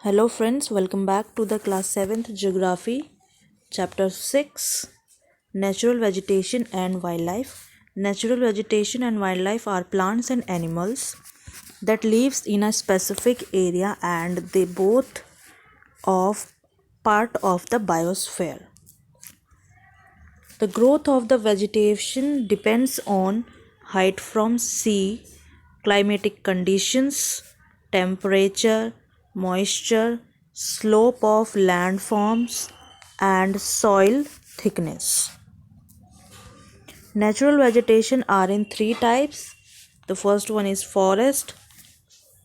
Hello friends, welcome back to the class 7th Geography chapter 6 Natural Vegetation and Wildlife. Natural vegetation and wildlife are plants and animals that lives in a specific area and they both of part of the biosphere. The growth of the vegetation depends on height from sea, climatic conditions, temperature, moisture, slope of landforms, and soil thickness. Natural vegetation are in three types. The first one is forest,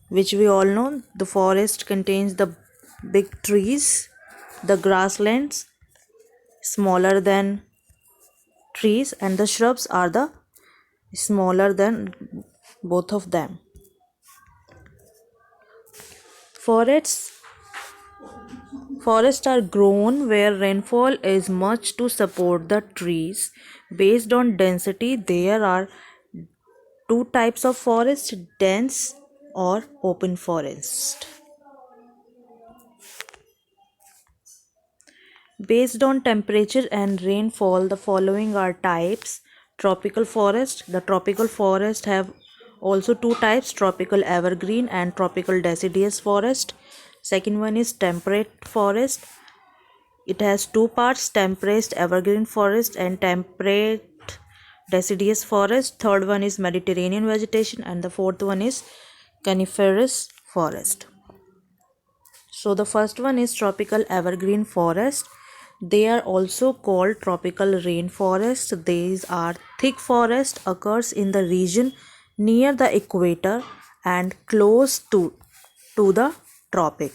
which we all know. The forest contains the big trees, the grasslands, smaller than trees, and the shrubs are the smaller than both of them. Forests Forests are grown where rainfall is much to support the trees. Based on density, there are two types of forest: dense or open forest. Based on temperature and rainfall, the following are types. Tropical forest. The tropical forest have also two types: tropical evergreen and tropical deciduous forest. Second one is temperate forest. It has two parts: temperate evergreen forest and temperate deciduous forest. Third one is Mediterranean vegetation, and the fourth one is coniferous forest. So the first one is tropical evergreen forest. They are also called tropical rainforest. These are thick forest, occurs in the region near the equator and close to the tropic.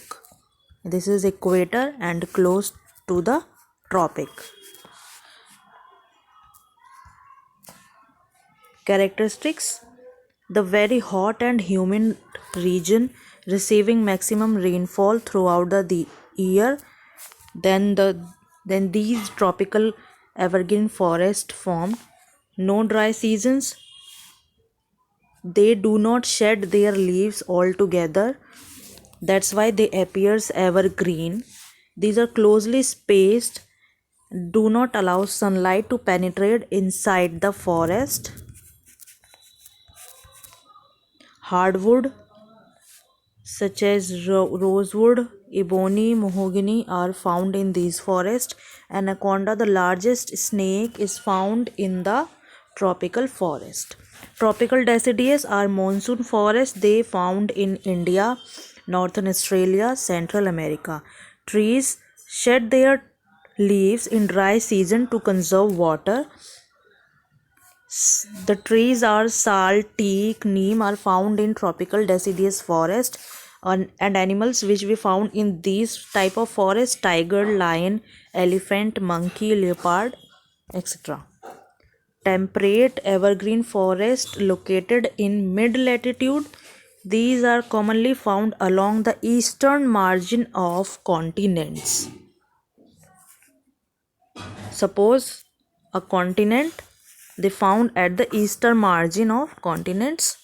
This is equator and close to the tropic. Characteristics: the very hot and humid region receiving maximum rainfall throughout the year. Then these tropical evergreen forest formed. No dry seasons. They do not shed their leaves altogether. That's why they appears evergreen. These are closely spaced, do not allow sunlight to penetrate inside the forest. Hardwood such as rosewood, ebony, mahogany are found in these forests. Anaconda, the largest snake, is found in the tropical forest. Tropical deciduous are monsoon forests. They found in India, northern Australia, Central America. Trees shed their leaves in dry season to conserve water. The trees are sal, teak, neem are found in tropical deciduous forest, and animals which we found in these type of forest: tiger, lion, elephant, monkey, leopard, etc. Temperate evergreen forest located in mid latitude. These are commonly found along the eastern margin of continents. Suppose a continent, they found at the eastern margin of continents.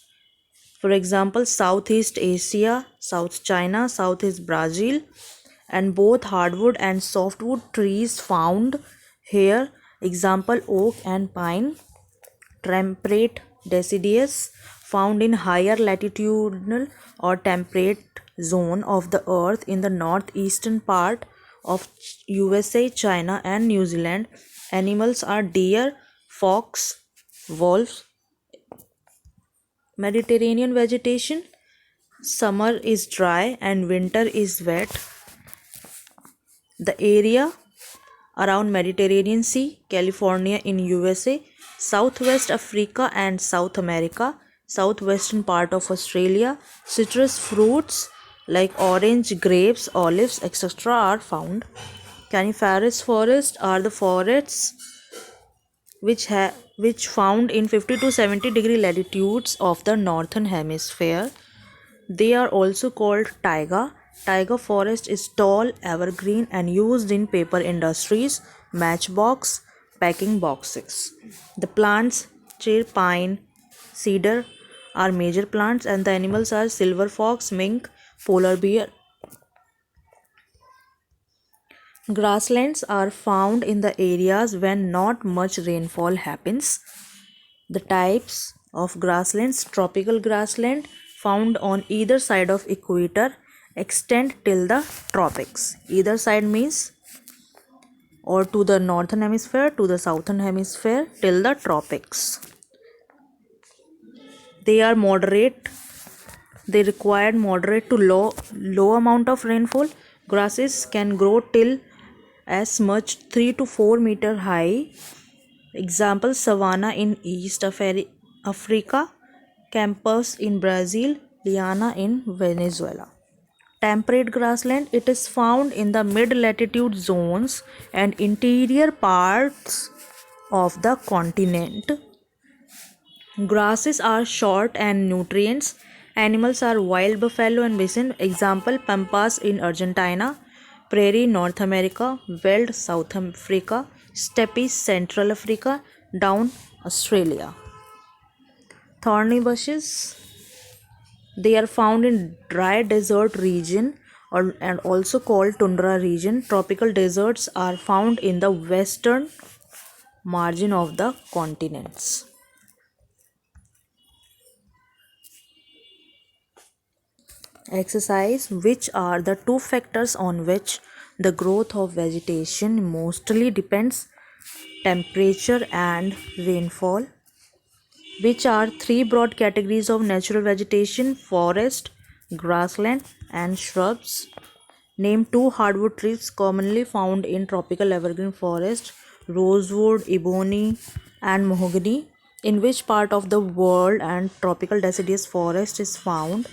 For example, Southeast Asia, South China, Southeast Brazil, and both hardwood and softwood trees found here. Example, oak and pine. Temperate deciduous found in higher latitudinal or temperate zone of the earth in the northeastern part of USA, China, and New Zealand. Animals are deer, fox, wolves. Mediterranean vegetation: summer is dry and winter is wet. The area around Mediterranean Sea, California in USA, Southwest Africa and South America, southwestern part of Australia. Citrus fruits like orange, grapes, olives, etc. are found. Coniferous forests are the forests which found in 50 to 70 degree latitudes of the northern hemisphere. They are also called taiga. Taiga forest is tall, evergreen, and used in paper industries, matchbox, packing boxes. The plants, cherry, pine, cedar, are major plants, and the animals are silver fox, mink, polar bear, Grasslands are found in the areas when not much rainfall happens. The types of grasslands: tropical grassland found on either side of equator extend till the tropics. Either side means or to the northern hemisphere, to the southern hemisphere, till the tropics. They are moderate. They require moderate to low amount of rainfall. Grasses can grow till as much 3 to 4 meter high. Example: savanna in East Africa, Campos in Brazil, Liana in Venezuela. Temperate grassland, it is found in the mid-latitude zones and interior parts of the continent. Grasses are short and nutrients. Animals are wild buffalo and bison. Example: pampas in Argentina, prairie North America, veld South Africa, steppes Central Africa, down Australia. Thorny bushes, they are found in dry desert region and also called tundra region. Tropical deserts are found in the western margin of the continents. Exercise: which are the two factors on which the growth of vegetation mostly depends? Temperature and rainfall. Which are three broad categories of natural vegetation? Forest, grassland, and shrubs. Name two hardwood trees commonly found in tropical evergreen forest: rosewood, ebony, and mahogany. In which part of the world and tropical deciduous forest is found?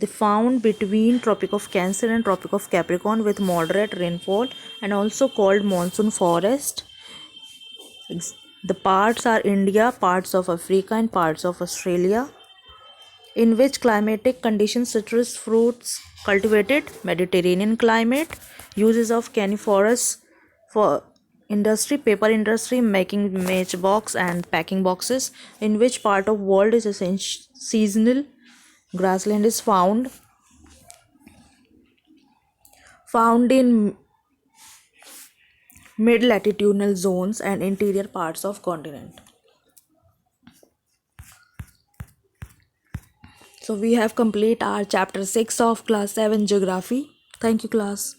They found between Tropic of Cancer and Tropic of Capricorn with moderate rainfall and also called monsoon forest. The parts are India, parts of Africa, and parts of Australia. In which climatic conditions citrus fruits cultivated? Mediterranean climate. Uses of coniferous for industry: paper industry, making matchbox and packing boxes. In which part of world is seasonal grassland is found in mid-latitudinal zones and interior parts of continent. So we have complete our chapter 6 of class 7 geography. Thank you, class.